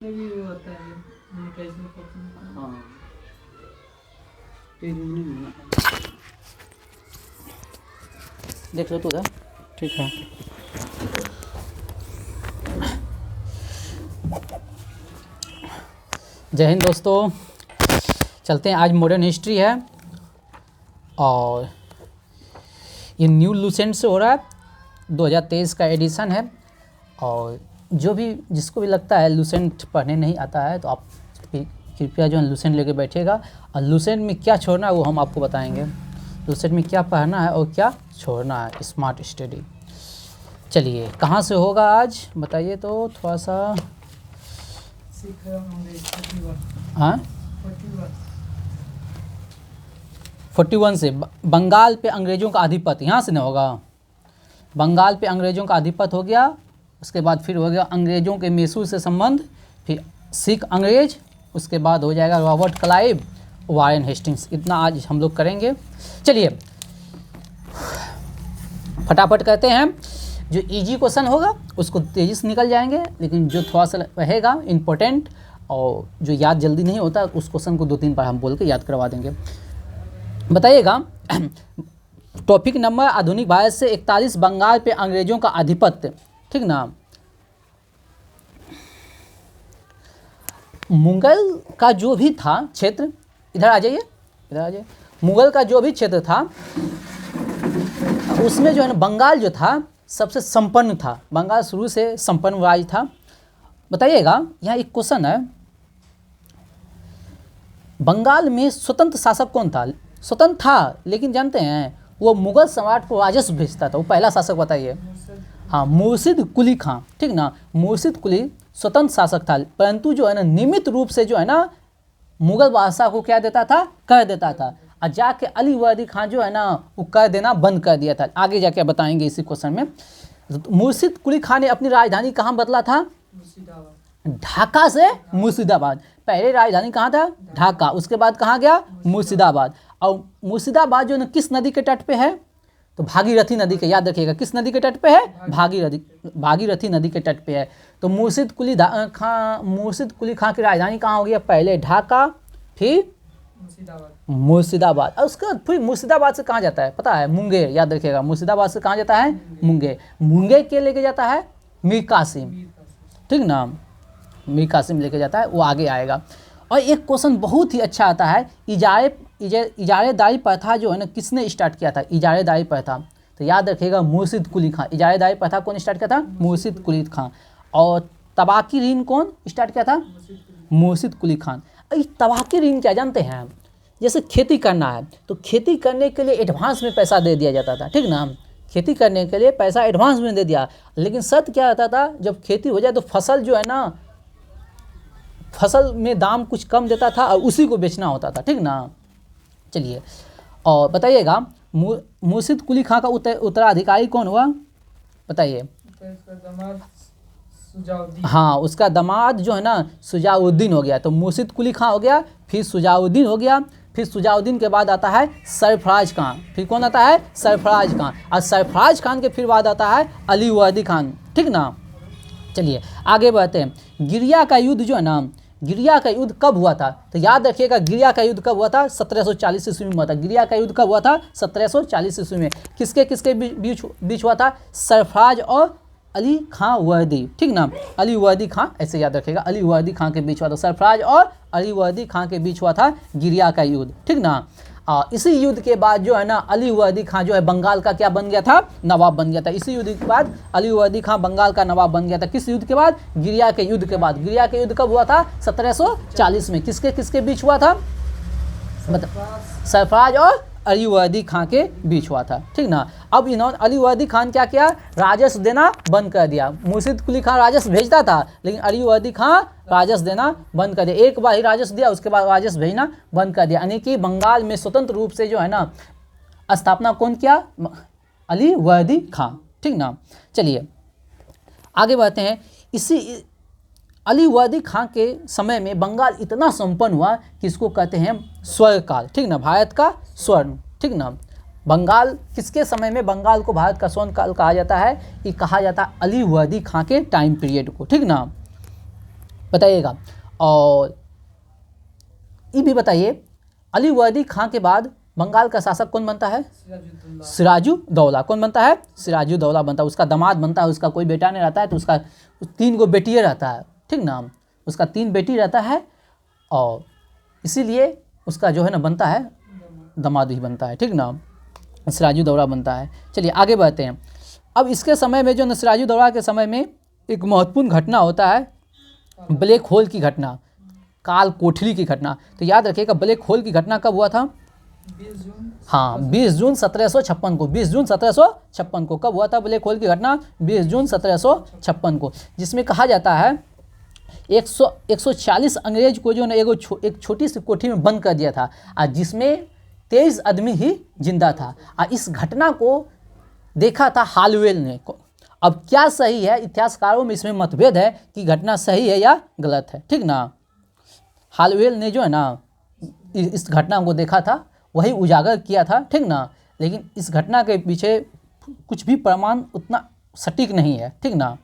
में भी वो होता है कैसे पसंद। हाँ देख लो तो उधर। ठीक है। जय हिंद दोस्तों, चलते हैं। आज मॉडर्न हिस्ट्री है और ये न्यू लूसेंट से हो रहा है, 2023 का एडिशन है। और जो भी जिसको भी लगता है लूसेंट पढ़ने नहीं आता है तो आप कृपया जो है लूसेंट लेके बैठेगा और लूसेंट में क्या छोड़ना है वो हम आपको बताएंगे। लूसेंट में क्या पढ़ना है और क्या छोड़ना है, स्मार्ट स्टडी। चलिए कहाँ से होगा आज बताइए तो थोड़ा सा। हाँ 41 से बंगाल पे अंग्रेज़ों का आधिपत्य, यहाँ से ना होगा। बंगाल पे अंग्रेज़ों का आधिपत्य हो गया, उसके बाद फिर हो गया अंग्रेज़ों के मैसूर से संबंध, फिर सिख अंग्रेज, उसके बाद हो जाएगा रॉबर्ट क्लाइव, वारेन हेस्टिंग्स। इतना आज हम लोग करेंगे। चलिए फटाफट करते हैं। जो इजी क्वेश्चन होगा उसको तेज़ी से निकल जाएंगे, लेकिन जो थोड़ा सा रहेगा इम्पोर्टेंट और जो याद जल्दी नहीं होता उस क्वेश्चन को 2-3 बार हम बोल के याद करवा देंगे। बताइएगा टॉपिक नंबर आधुनिक भारत से 41 बंगाल पे अंग्रेजों का आधिपत्य, ठीक ना। मुगल का जो भी था क्षेत्र, इधर आ जाइए, इधर आ जाइए। मुगल का जो भी क्षेत्र था उसमें जो है ना बंगाल जो था सबसे संपन्न था। बंगाल शुरू से संपन्न राज्य था। बताइएगा यहाँ एक क्वेश्चन है, बंगाल में स्वतंत्र शासक कौन था? स्वतंत्र था लेकिन जानते हैं वो मुगल सम्राट को राजस्व भेजता था। वो पहला शासक बताइए। हाँ, मुर्शिद कुली खां, ठीक ना। मुर्शिद कुली स्वतंत्र शासक था, परंतु जो है ना नियमित रूप से जो है ना मुगल बादशाह को क्या देता था? कर देता था। और जाके अली वर्दी खान जो है ना वो कर देना बंद कर दिया था। आगे जाके बताएंगे इसी क्वेश्चन में। मुर्शिद कुली खान ने अपनी राजधानी कहाँ बदला था? ढाका से मुर्शिदाबाद। पहले राजधानी कहाँ था? ढाका। उसके बाद कहाँ गया? मुर्शिदाबाद। और मुर्शिदाबाद जो है ना किस नदी के तट पे है? तो भागीरथी नदी के, याद रखिएगा किस नदी के तट पे है? भागीरथी नदी के तट पे है। तो मुर्शिद कुली खां की राजधानी कहाँ हो गया? पहले ढाका, फिर मुर्शिदाबाद। और उसके बाद फिर मुर्शिदाबाद से कहाँ जाता है पता है? मुंगेर। याद रखिएगा मुर्शिदाबाद से कहाँ जाता है? मुंगेर। मुंगेर के लेके जाता है मीर कासिम, ठीक ना। मीर कासिम लेके जाता है, वो आगे आएगा। और एक क्वेश्चन बहुत ही अच्छा आता है, इजारेदारी प्रथा जो है ना किसने स्टार्ट किया था? इजारेदारी प्रथा। तो याद रखिएगा मुर्शिद कुली खां। इजारेदारी प्रथा कौन स्टार्ट किया था? मुर्शिद कुली खां। और तबाकी ऋण कौन स्टार्ट किया था? मुर्शिद कुली खान। तबाकी ऋण क्या जानते हैं? जैसे खेती करना है तो खेती करने के लिए एडवांस में पैसा दे दिया जाता था, ठीक ना। खेती करने के लिए पैसा एडवांस में दे दिया, लेकिन शर्त क्या रहता था? जब खेती हो जाए तो फसल जो है ना, फसल में दाम कुछ कम देता था और उसी को बेचना होता था, ठीक ना। चलिए और बताइएगा मुर्शिद कुली खां का उत्तराधिकारी कौन हुआ बताइए? हाँ, उसका दामाद जो है ना सुजाउद्दीन हो गया। तो मुर्शिद कुली खां हो गया, फिर सुजाउद्दीन हो गया, फिर सुजाउद्दीन के बाद आता है सरफराज खां। फिर कौन आता है? सरफराज खां। और सरफराज खान के फिर बाद आता है अली वर्दी खान, ठीक ना। चलिए आगे बढ़ते हैं। गिरिया का युद्ध जो है ना, गिरिया का युद्ध कब हुआ था? तो याद रखिएगा गिरिया का युद्ध कब हुआ था? 1740 ईस्वी में हुआ था। गिरिया का युद्ध कब हुआ था? 1740 ईस्वी में। किसके बीच हुआ था? सरफराज और अली खां वर्दी, ठीक ना। अली वर्दी खां, ऐसे याद रखिएगा, अली वर्दी खां के बीच हुआ था। सरफराज और अली वर्दी खां के बीच हुआ था गिरिया का युद्ध, ठीक ना। इसी युद्ध के बाद जो है ना अली वर्दी खां जो है बंगाल का क्या बन गया था? नवाब बन गया था। इसी युद्ध के बाद अली वर्दी खां बंगाल का नवाब बन गया था। किस युद्ध के बाद? गिरिया के युद्ध के बाद। गिरिया के युद्ध कब हुआ था? 1740 में। किसके बीच हुआ था? सरफराज और अली वर्दी खां के बीच हुआ था, ठीक ना। अब इन्होंने अली वर्दी खान क्या किया? राजस्व देना बंद कर दिया। मुर्शिद कुली खां राजस्व भेजता था, लेकिन अली वर्दी खां राजस्व देना बंद कर दिया। एक बार ही राजस्व दिया, उसके बाद राजस्व भेजना बंद कर दिया। यानी कि बंगाल में स्वतंत्र रूप से जो है ना स्थापना कौन किया? अली वर्दी खां, ठीक ना। चलिए आगे बढ़ते हैं। इसी अली वर्दी खां के समय में बंगाल इतना संपन्न हुआ कि इसको कहते हैं स्वर्ण काल, ठीक ना। भारत का स्वर्ण, ठीक ना। बंगाल किसके समय में बंगाल को भारत का स्वर्ण काल कहा जाता है? ये कहा जाता है अली वर्दी खां के टाइम पीरियड को, ठीक ना। बताइएगा। और ये भी बताइए, अली वर्दी खां के बाद बंगाल का शासक कौन बनता है? सिराजुद्दौला। कौन बनता है? सिराजुद्दौला बनता है। उसका दामाद बनता है, उसका कोई बेटा नहीं रहता है, तो उसका 3 गो बेटियाँ रहता है, ठीक ना, उसका 3 बेटी रहता है, और इसीलिए उसका जो है ना बनता है दामाद ही बनता है, ठीक ना, सिराजुद्दौला बनता है। चलिए आगे बढ़ते हैं। अब इसके समय में जो न सिराजुद्दौला के समय में एक महत्वपूर्ण घटना होता है, ब्लैक होल की घटना, काल कोठरी की घटना। तो याद रखिएगा, ब्लैक होल की घटना कब हुआ था? 20 जून। हाँ, 20 जून 1756 को। 20 जून 1756 को कब हुआ था ब्लैक होल की घटना? 20 जून 1756 को, जिसमें कहा जाता है 140 अंग्रेज को जो है एक छोटी सी कोठी में बंद कर दिया था, और जिसमें 23 आदमी ही जिंदा था। और इस घटना को देखा था हालवेल ने। अब क्या सही है, इतिहासकारों में इसमें मतभेद है कि घटना सही है या गलत है, ठीक ना। हालवेल ने जो है ना इस घटना को देखा था, वही उजागर किया था, ठीक ना, लेकिन इस घटना के पीछे कुछ भी प्रमाण उतना सटीक नहीं है, ठीक ना।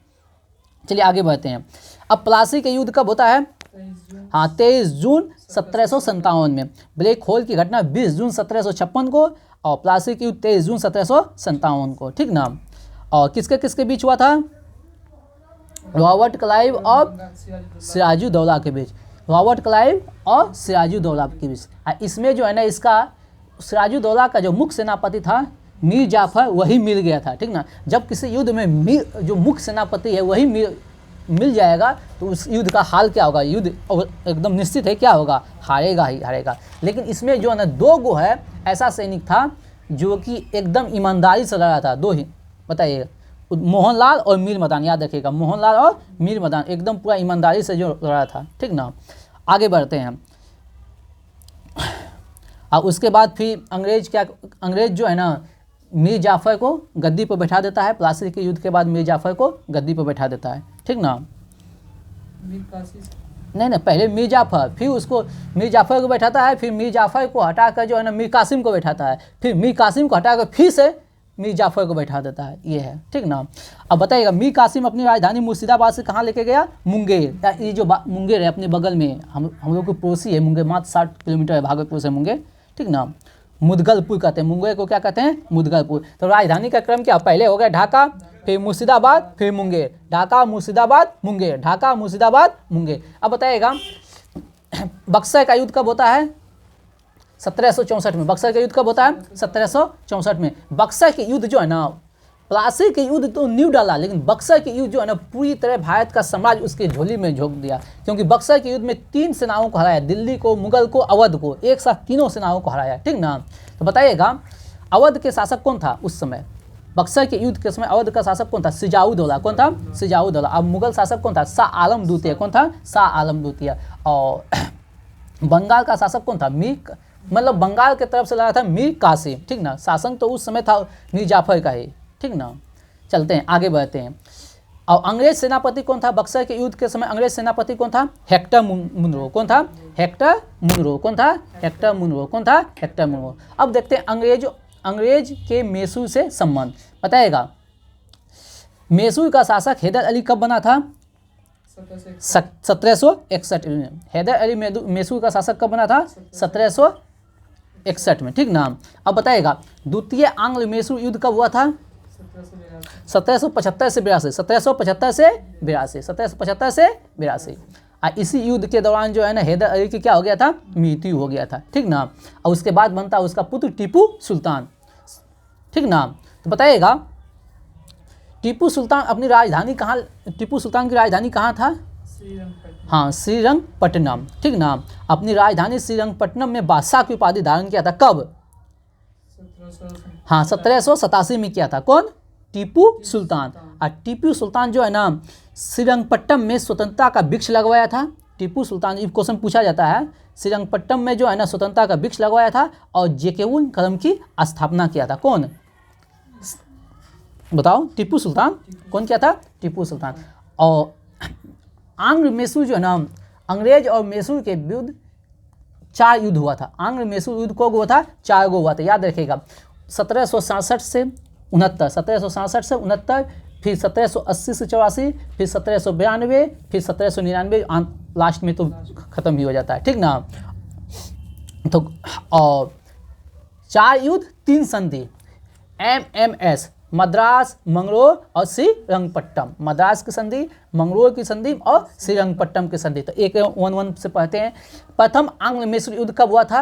चलिए आगे बढ़ते हैं। अब प्लासी के युद्ध कब होता है? 23 जून। हाँ, 23 जून 1757 में। ब्लैक होल की घटना 20 जून 1756 को, और प्लासी के युद्ध 23 जून 1757 को, ठीक ना। और किसके किसके बीच हुआ था? रॉबर्ट क्लाइव और सिराजुद्दौला के बीच। रॉबर्ट क्लाइव और सिराजुद्दौला के बीच। इसमें जो है ना इसका सिराजुद्दौला का जो मुख्य सेनापति था मीर जाफर, वही मिल गया था, ठीक ना। जब किसी युद्ध में जो मुख्य सेनापति है वही मिल जाएगा, तो उस युद्ध का हाल क्या होगा? युद्ध एकदम निश्चित है क्या होगा? हारेगा ही हारेगा। लेकिन इसमें जो है ना 2 गो है ऐसा सैनिक था जो कि एकदम ईमानदारी से लड़ा था। 2 ही बताइएगा, मोहनलाल और मीर मदान। याद रखिएगा, मोहनलाल और मीर मदान एकदम पूरा ईमानदारी से जो लड़ा था, ठीक ना। आगे बढ़ते हैं। और उसके बाद फिर अंग्रेज जो है ना मीर जाफ़र को गद्दी पर बैठा देता है। प्लासी के युद्ध के बाद मीर जाफ़र को गद्दी पर बैठा देता है, ठीक ना। नहीं, पहले मीर जाफ़र, फिर उसको मीर जाफ़र को बैठाता है, फिर मीर जाफ़र को हटाकर जो है ना मीर कासिम को बैठाता है, फिर मीर कासिम को हटाकर फिर से मीर जाफ़र को बैठा देता है, ये है, ठीक ना। अब बताइएगा, मीर कासिम अपनी राजधानी मुर्शिदाबाद से कहाँ लेके गया? मुंगेर। ये जो मुंगेर है अपने बगल में, हम लोग को पड़ोसी है मुंगेर, मात्र 60 किलोमीटर है भागलपुर से मुंगेर, ठीक ना। मुदगलपुर कहते हैं मुंगेर को, क्या कहते हैं? मुदगलपुर। तो राजधानी का क्रम क्या? पहले हो गया ढाका, फिर मुर्शिदाबाद, फिर मुंगेर। ढाका मुर्शिदाबाद मुंगेर, ढाका मुर्शिदाबाद मुंगेर। अब बताइएगा, बक्सर का युद्ध कब होता है? 1764 में। बक्सर का युद्ध कब होता है? 1764 में। बक्सर के युद्ध जो है ना, प्लासी के युद्ध तो न्यू डाला, लेकिन बक्सर के युद्ध जो है ना पूरी तरह भारत का साम्राज्य उसके झोली में झोंक दिया, क्योंकि बक्सर के युद्ध में 3 सेनाओं को हराया, दिल्ली को, मुगल को, अवध को, एक साथ तीनों सेनाओं को हराया, ठीक ना। तो बताइएगा, अवध के शासक कौन था उस समय? बक्सर के युद्ध के समय अवध का शासक कौन था? सिराजुद्दौला। कौन था? सिराजुद्दौला। अब मुगल शासक कौन था? शाह आलम द्वितीय। कौन था? शाह आलम द्वितीय। और बंगाल का शासक कौन था? मतलब बंगाल के तरफ से लड़ा था मीर कासिम, ठीक ना। शासन तो उस समय था मीर जाफर का ही, ठीक ना। चलते हैं आगे बढ़ते हैं। और अंग्रेज सेनापति कौन था बक्सर के युद्ध के समय? अंग्रेज सेनापति कौन था? Hector Munro. कौन था? Hector Munro. कौन था? Hector Munro. कौन था? Hector Munro. अब देखते हैं अंग्रेज के मैसूर से संबंध। बताएगा, मैसूर का शासक हैदर अली कब बना था? 1761 में। हैदर अली मैसूर का शासक कब बना था? 1761 में, ठीक ना। अब बताएगा, द्वितीय आंग्ल मैसूर युद्ध कब हुआ था? 1775 से 82। 1775 से 82। 1775 से 82। इसी युद्ध के दौरान जो है ना हैदर अली की क्या हो गया था? मृत्यु हो गया था, ठीक ना। और उसके बाद बनता उसका पुत्र टीपू सुल्तान, ठीक ना। तो बताइएगा, टीपू सुल्तान अपनी राजधानी कहाँ, टीपू सुल्तान की राजधानी कहाँ था? हाँ, श्रीरंगपट्टनम, ठीक ना। अपनी राजधानी श्रीरंगपट्टनम में बादशाह की उपाधि धारण किया था। कब? हाँ, 1787 में किया था। कौन? टीपू सुल्तान। और टीपू सुल्तान जो है ना श्रीरंगपट्टनम में स्वतंत्रता का वृक्ष लगवाया था। टीपू सुल्तान, ये क्वेश्चन पूछा जाता है, श्रीरंगपट्टनम में जो है ना स्वतंत्रता का वृक्ष लगवाया था और जेकेउन कलम की स्थापना किया था। कौन? बताओ, टीपू सुल्तान। कौन किया था? टीपू सुल्तान। और आंग्र मैसूर जो है ना, अंग्रेज और मैसूर के विरुद्ध 4 युद्ध हुआ था। आंग्र मैसूर युद्ध को हुआ था? 4 गो हुआ था, याद रखिएगा। 1767 से 69, 1767 से 69, फिर 1780 से 84, फिर 1792, फिर 1799, लास्ट में तो ख़त्म ही हो जाता है, ठीक ना। तो और 4 युद्ध 3 संधि, MMS मद्रास, मंगलोर और श्रीरंगपट्टम। मद्रास की संधि, मंगलोर की संधि और श्रीरंगपट्टम की संधि। तो एक 1-1 से पढ़ते हैं। प्रथम आंग्ल मैसूर युद्ध कब हुआ था?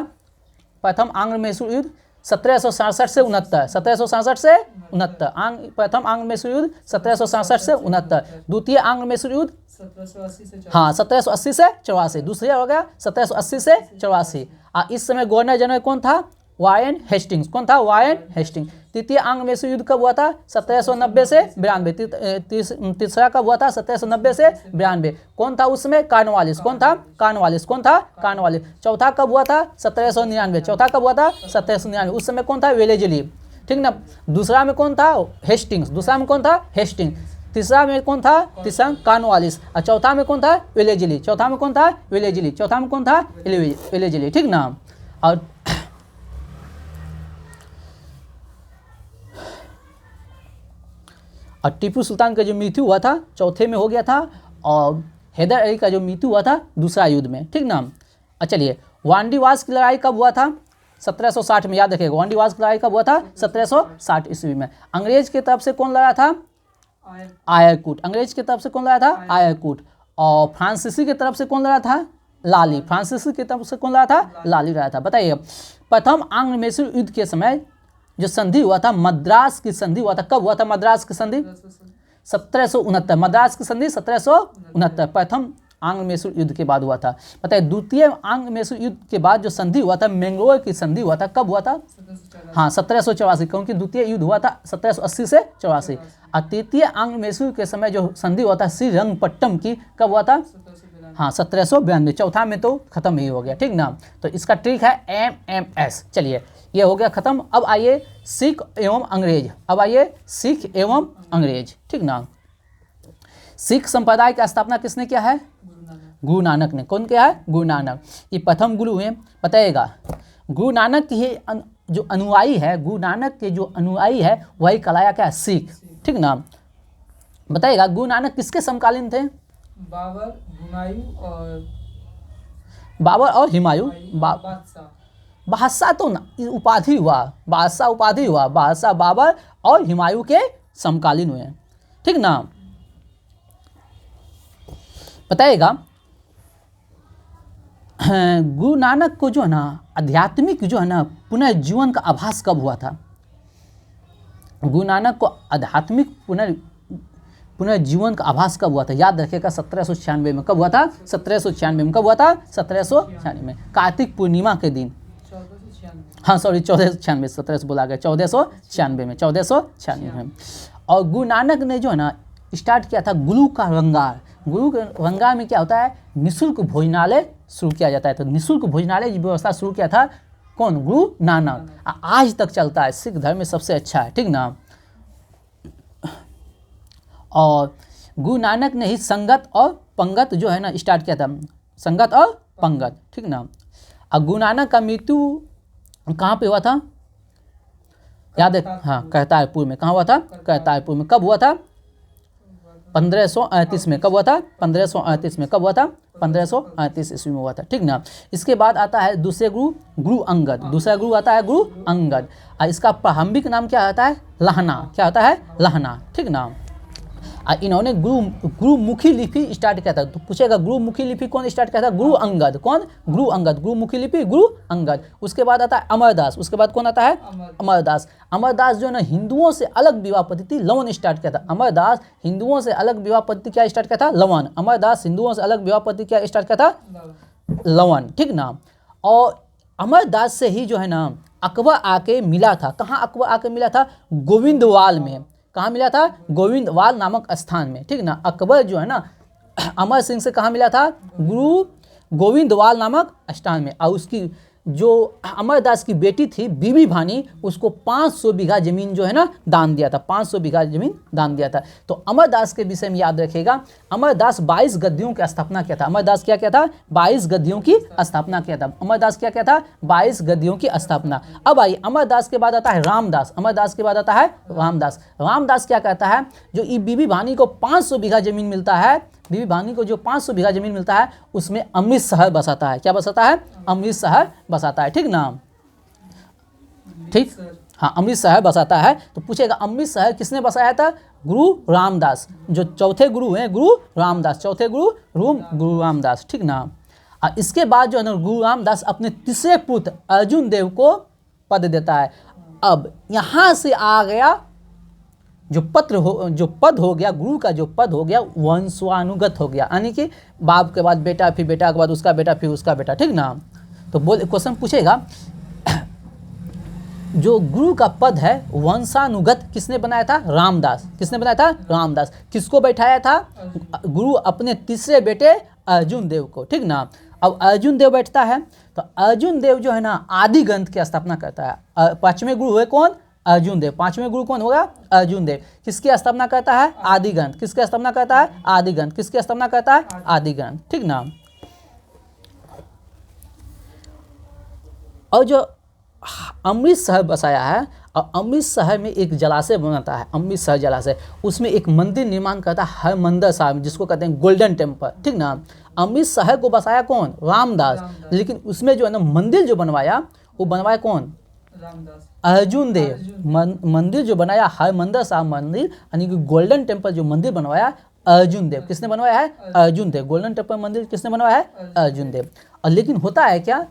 प्रथम आंग्ल मैसूर युद्ध 1767 से 69, 1767 से 69। प्रथम आंग्ल मैसूर युद्ध 1767 से 69। द्वितीय आंग्ल मैसूर युद्ध 1780 से 84। हाँ 1780 से 84। दूसरा हो गया 1780 से 84। इस समय गवर्नर जनरल कौन था? Warren Hastings. कौन था? Warren Hastings. तृतीय आंग्ल मैसूर युद्ध कब हुआ था? 1790 से 92। तीसरा कब हुआ था? 1790 से 92। कौन था उसमें? कॉर्नवालिस। कौन था? कॉर्नवालिस। कौन था? कॉर्नवालिस। चौथा कब हुआ था? 1799। चौथा कब हुआ था? 1799। उस समय कौन था? वेलेजली, ठीक ना। दूसरा में कौन था? हेस्टिंग्स। दूसरा में कौन था? हेस्टिंग्स। तीसरा में कौन था? तीसरा कॉर्नवालिस। और चौथा में कौन था? वेलेजली। चौथा में कौन था? वेलेजली। चौथा में कौन था? वेलेजली, ठीक ना। और टीपू सुल्तान का जो मृत्यु हुआ था चौथे में हो गया था, और हैदर अली का जो मृत्यु हुआ था दूसरा युद्ध में, ठीक ना। चलिए, वांडीवास की लड़ाई कब हुआ था? 1760 में, याद रखिएगा। वांडीवास की लड़ाई कब हुआ था? 1760 ईस्वी में। अंग्रेज की तरफ से कौन लड़ा था? आयरकूट। अंग्रेज की तरफ से कौन लड़ा था? आयरकूट। और फ्रांसीसी की तरफ से कौन लड़ा था? लाली। फ्रांसीसी की तरफ से कौन लड़ा था? लाली लड़ा था। बताइए, प्रथम आंग्ल मैसूर युद्ध के समय जो संधि हुआ था, मद्रास की संधि हुआ था, कब हुआ था मद्रास की संधि? 1769। मद्रास की संधि 1769 प्रथम आंग्ल मैसूर युद्ध के बाद हुआ था। बताइए, द्वितीय आंग्ल मैसूर युद्ध के बाद जो संधि हुआ था, मैंगलोर की संधि हुआ था, कब हुआ था? हाँ 1784, क्योंकि द्वितीय युद्ध हुआ था 1780 से 84। और तृतीय आंग्ल मैसूर के समय जो संधि हुआ था श्रीरंगपट्टम की, कब हुआ था? हाँ 1792। चौथा में तो खत्म ही हो गया, ठीक ना। तो इसका ट्रिक है MMS। चलिए, ये हो गया खत्म। अब आइए सिख एवं अंग्रेज। अब आइए सिख एवं अंग्रेज, ठीक ना। सिख संप्रदाय की स्थापना किसने किया है? गुरु नानक ने। कौन किया है? गुरु नानक। ये प्रथम गुरु हैं। बताइएगा, गुरु नानक की जो अनुयायी है, गुरु नानक के जो अनुयायी है वही कहलाया क्या? सिख, ठीक ना। बताइएगा, गुरु नानक किसके समकालीन थे? बाबर, हुमायूं और बाबर और हुमायूं। बादशाह। बादशाह तो ना उपाधि हुआ, बादशाह उपाधि हुआ। बादशाह बाबर और हुमायूं के समकालीन हुए, ठीक ना। बताइएगा, गुरु नानक को जो है ना आध्यात्मिक जो है ना पुनर्जीवन का आभास कब हुआ था? गुरु नानक को आध्यात्मिक पुनर्जीवन का आभास कब हुआ था? याद रखिएगा 1796 में। कब हुआ था? 1796 में। कब हुआ था? 1796 में, कार्तिक पूर्णिमा के दिन। 1496। हाँ सॉरी 1496, 17 से बोला गया, 1496 में, 1496 में। और गुरु नानक ने जो है ना स्टार्ट किया था गुरु का रंगार। गुरु के रंगार में क्या होता है? निःशुल्क भोजनालय शुरू किया जाता है। तो निःशुल्क भोजनालय की व्यवस्था शुरू किया था कौन? गुरु नानक। आज तक चलता है, सिख धर्म में सबसे अच्छा है, ठीक ना। और गुरु नानक ने ही संगत और पंगत जो है ना स्टार्ट किया था, संगत और पंगत, ठीक ना। और गुरु नानक का मृत्यु कहाँ पे हुआ था? याद है? हाँ करतारपुर में। कहाँ हुआ था? करतारपुर में। कब हुआ था? 1538 में। कब हुआ था? 1538 में। कब हुआ था? 1538 ईस्वी में हुआ था, ठीक ना। इसके बाद आता है दूसरे गुरु, गुरु अंगद। दूसरा गुरु आता है गुरु अंगद। और इसका प्रारंभिक नाम क्या आता है? लहना। क्या होता है? लहना, ठीक ना। इन्होंने गुरुमुखी लिपि स्टार्ट किया था। तो पूछेगा गुरुमुखी लिपि कौन स्टार्ट किया था? गुरु अंगद। कौन? गुरु अंगद। गुरुमुखी लिपि गुरु अंगद। उसके बाद आता है अमरदास। उसके बाद कौन आता है? अमरदास। अमरदास जो है ना हिंदुओं से अलग विवाह पद्धति लवन स्टार्ट किया था। अमरदास हिंदुओं से अलग विवाह पद्धति क्या स्टार्ट किया था? लवन। अमरदास हिंदुओं से अलग विवाह पद्धति क्या स्टार्ट किया था? लवन, ठीक ना। और अमरदास से ही जो है ना अकबर आके मिला था। कहाँ अकबर आके मिला था? गोविंदवाल में। कहाँ मिला था? गोविंदवाल नामक स्थान में, ठीक ना। अकबर जो है ना अमर सिंह से कहाँ मिला था? गुरु गोविंदवाल नामक स्थान में। और उसकी जो अमरदास की बेटी थी बीबी भानी, उसको 500 बीघा जमीन जो है ना दान दिया था, 500 बीघा जमीन दान दिया था। तो अमरदास के विषय में याद रखिएगा, अमरदास 22 गद्दियों की स्थापना किया था। अमरदास क्या था? 22 गद्दियों की स्थापना किया था। अमरदास क्या था? 22 गद्दियों की स्थापना। अब आइए, अमरदास के बाद आता है रामदास। अमरदास के बाद आता है रामदास। रामदास क्या कहता है? जो ये बीबी भानी को 500 बीघा जमीन मिलता है, बीबी भानी को जो 500 बीघा जमीन मिलता है, उसमें अमृत शहर बसाता है। क्या बसाता है? अमृत शहर बसाता है। ठीक ना? ठीक, हाँ, अमृत शहर बसाता है। तो पूछेगा अमृत शहर किसने बसाया था? गुरु रामदास। जो चौथे गुरु हैं गुरु रामदास, चौथे गुरु रामदास। ठीक ना? और इसके बाद जो है ना गुरु रामदास अपने तीसरे पुत्र अर्जुन देव को पद देता है। अब यहाँ से आ गया जो पद हो गया, गुरु का जो पद हो गया वंशानुगत हो गया, यानी कि बाप के बाद बेटा, फिर बेटा के बाद उसका बेटा, फिर उसका बेटा। ठीक ना? तो क्वेश्चन पूछेगा जो गुरु का पद है वंशानुगत किसने बनाया था? रामदास। किसने बनाया था? रामदास। किसको बैठाया था? गुरु अपने तीसरे बेटे अर्जुन देव को। ठीक ना? अब अर्जुन देव बैठता है, तो अर्जुन देव जो है ना आदि ग्रंथ की स्थापना करता है। पांचवें गुरु हुए कौन? अर्जुन देव। पांचवें गुरु कौन होगा? अर्जुन देव। किसकी स्थापना करता है? आदि ग्रंथ। किसकी स्थापना करता है? आदि ग्रंथ। किसकी स्थापना करता है? आदि ग्रंथ। ठीक ना? और जो अमृत शहर बसाया है, और अमृत शहर में एक जलाशय बनाता है, अमृत शहर जलाशय, उसमें एक मंदिर निर्माण करता है हरमंदिर साहिब, जिसको कहते हैं गोल्डन टेम्पल। ठीक ना? अमृत शहर को बसाया कौन? रामदास। लेकिन उसमें जो है ना मंदिर जो बनवाया, वो बनवाया कौन? रामदास। अर्जुन देव। मंदिर जो बनाया हरमंदिर साहिब मंदिर, यानी कि गोल्डन टेम्पल जो मंदिर बनवाया अर्जुन देव। किसने बनवाया है? अर्जुन देव। गोल्डन टेम्पल मंदिर किसने बनवाया है? अर्जुन देव। और लेकिन होता है क्या,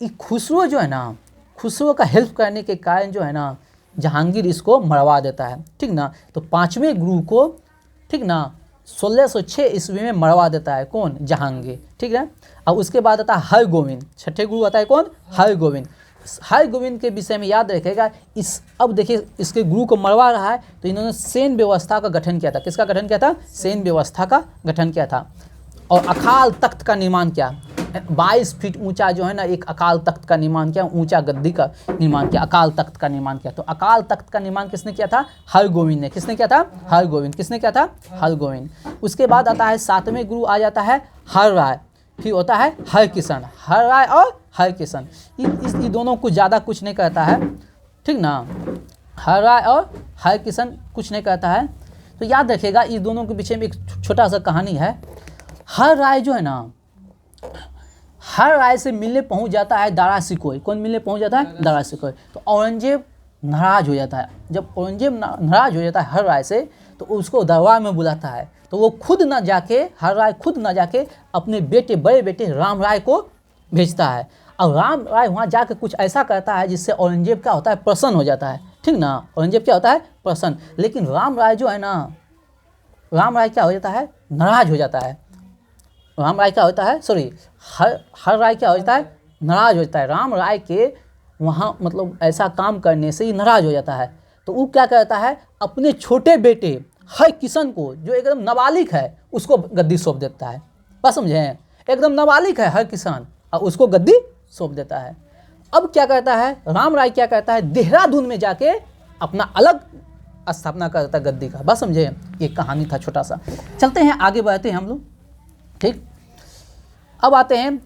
ये खुसरो जो है ना, खुसरो का हेल्प करने के कारण जो है ना जहांगीर इसको मरवा देता है। ठीक ना? तो पांचवें गुरु को, ठीक ना, 1606 ईस्वी में मरवा देता है कौन? जहांगीर। ठीक है? और उसके बाद आता है हरगोविंद। छठे गुरु आता है कौन? हरगोविंद। हरगोविंद के विषय में याद रखेगा, अब देखिए इसके गुरु को मरवा रहा है, तो इन्होंने सेन व्यवस्था का गठन किया था। किसका गठन किया था? सेन व्यवस्था का गठन किया था। और अकाल तख्त का निर्माण किया। 22 फीट ऊंचा जो है ना एक अकाल तख्त का निर्माण किया, ऊंचा गद्दी का निर्माण किया, अकाल तख्त का निर्माण किया। तो अकाल तख्त का निर्माण किसने किया था? हरगोविंद ने। किसने किया था? हरगोविंद। किसने किया था? हरगोविंद। उसके बाद आता है सातवें गुरु आ जाता है हर राय, फिर होता है हरकिशन। हर राय और हरकिशन, ये दोनों कुछ ज़्यादा कुछ नहीं कहता है। ठीक ना? हर राय और हरकिशन कुछ नहीं कहता है। तो याद रखिएगा इस दोनों के पीछे में एक छोटा सा कहानी है। हर राय जो है ना, हर राय से मिलने पहुंच जाता है दारा सिकोई। कौन मिलने पहुंच जाता है? दारा सिकोई। तो औरंगजेब नाराज हो जाता है। जब औरंगजेब नाराज हो जाता है हर राय से, तो उसको दरबार में बुलाता है। तो वो खुद ना जाके, हर राय खुद ना जाके अपने बेटे, बड़े बेटे राम राय को भेजता है। और राम राय वहाँ जाकर कुछ ऐसा करता है जिससे औरंगजेब क्या होता है? प्रसन्न हो जाता है। ठीक ना? औरंगजेब क्या होता है? प्रसन्न। लेकिन राम राय जो है ना, राम राय क्या हो जाता है? नाराज हो जाता है। राम राय क्या होता है? सॉरी, हर राय क्या हो जाता है? नाराज हो जाता है। राम राय के वहाँ मतलब ऐसा काम करने से ही नाराज हो जाता है। तो वो क्या करता है? अपने छोटे बेटे हरकिशन को, जो एकदम नाबालिग है, उसको गद्दी सौंप देता है। बस समझे? एकदम नाबालिग है हरकिशन, और उसको गद्दी सौंप देता है। अब क्या करता है राम राय? क्या करता है? देहरादून में जाके अपना अलग स्थापना करता है गद्दी का। बस समझे? ये कहानी था छोटा सा। चलते हैं आगे, बढ़ते हैं हम लोग। ठीक, अब आते हैं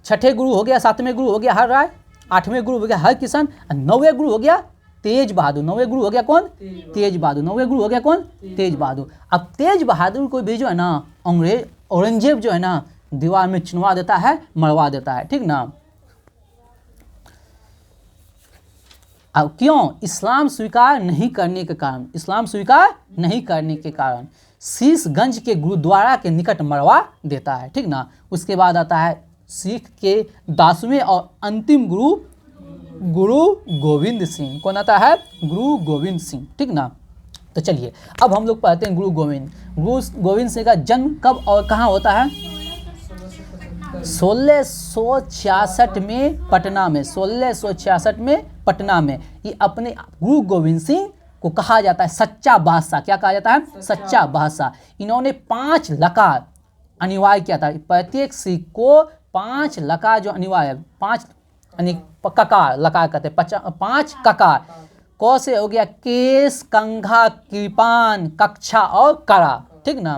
छठे गुरु हो गया, सातवें गुरु हो गया हर राय, आठवें गुरु हो गया हरकिशन, नौवें गुरु हो गया तेज बहादुर। नौवें गुरु हो गया कौन? तेज बहादुर। नौवें गुरु हो गया कौन? तेज बहादुर। अब तेज बहादुर को भी जो है ना औरंगजेब जो है ना दीवार में चुनवा देता है, मरवा देता है। ठीक ना? अब क्यों? इस्लाम स्वीकार नहीं करने के कारण, इस्लाम स्वीकार नहीं करने के कारण शीशगंज के गुरुद्वारा के निकट मरवा देता है। ठीक ना? उसके बाद आता है सिख के 10वें और अंतिम गुरु, गुरु गोविंद सिंह। कौन आता है? गुरु गोविंद सिंह। ठीक ना? तो चलिए अब हम लोग पढ़ते हैं गुरु गोविंद सिंह का जन्म कब और कहाँ होता है? 1666 में पटना में। 1666 में पटना में। ये अपने गुरु गोविंद सिंह को कहा जाता है सच्चा बादशाह। क्या कहा जाता है? सच्चा बादशाह। इन्होंने 5 लकार अनिवार्य किया था। प्रत्येक सिख को 5 लकार जो अनिवार्य है, 5 यानी ककार, लकार कहते हैं, 5 ककार। क से हो गया केस, कंघा, कृपान, कक्षा और करा, ठीक ना।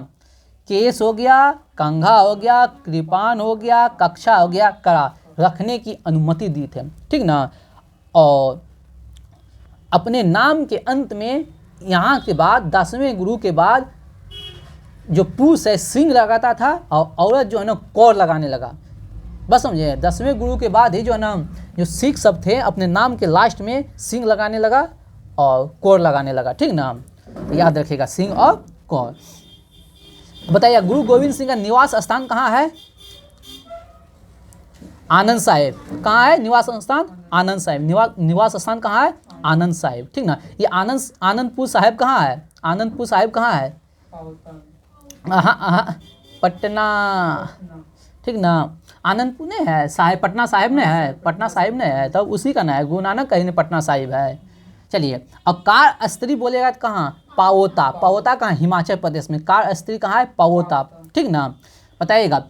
केस हो गया, कंघा हो गया, कृपान हो गया, कक्षा हो गया, करा, रखने की अनुमति दी थे, ठीक ना। और अपने नाम के अंत में यहाँ के बाद 10वें गुरु के बाद जो पुरुष है सिंह लगाता था और औरत जो है ना कौर लगाने लगा। बस समझे, 10वें गुरु के बाद ही जो है ना जो सिख सब थे अपने नाम के लास्ट में सिंह लगाने लगा और कौर लगाने लगा, ठीक ना। तो याद रखिएगा, सिंह और कौर। बताइए गुरु गोविंद सिंह का निवास स्थान कहाँ है? आनंद साहिब। कहाँ है निवास स्थान? आनंद साहिब। निवास स्थान कहाँ है? आनंद साहिब, ठीक ना। ये आनंदपुर साहिब कहाँ है? आनंदपुर साहिब कहाँ है? पटना, ठीक ना। आनंदपुर नहीं है साहिब, पटना साहिब नहीं है, पटना साहिब नहीं है, तब उसी का ना है, गुरु नानक कहीं नहीं पटना साहिब है। चलिए, अब कार स्त्री बोलेगा तो कहाँ? पावोता। पावोता कहाँ? हिमाचल प्रदेश में। कार स्त्री कहाँ है? पावोता, ठीक ना। बताइएगा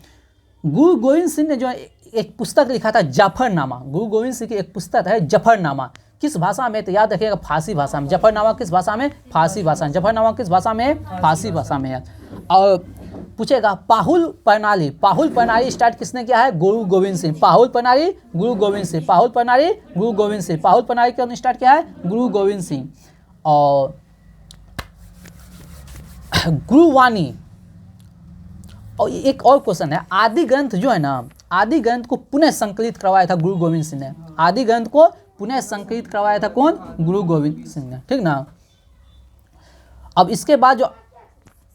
गुरु गोविंद सिंह ने जो एक पुस्तक लिखा था जफरनामा, गुरु गोविंद सिंह की एक पुस्तक है जफरनामा, किस भाषा में? तो याद रखिएगा फारसी भाषा में। जफरनामा किस भाषा में? फारसी भाषा में। जफरनामा किस भाषा में? फारसी भाषा में है। और पूछेगा पाहुल प्रणाली, पाहुल प्रणाली स्टार्ट किसने किया है? गुरु गोविंद सिंह। पाहुल प्रणाली गुरु गोविंद सिंह, पाहुल प्रणाली गुरु गोविंद सिंह, पाहुल प्रणाली क्यों स्टार्ट किया है? गुरु गोविंद सिंह। और गुरुवाणी, और एक और क्वेश्चन है, आदि ग्रंथ जो है ना, आदि ग्रंथ को पुनः संकलित करवाया था गुरु गोविंद सिंह ने। आदि ग्रंथ को पुनः संकलित करवाया था कौन? गुरु गोविंद सिंह ने, ठीक ना। अब इसके बाद जो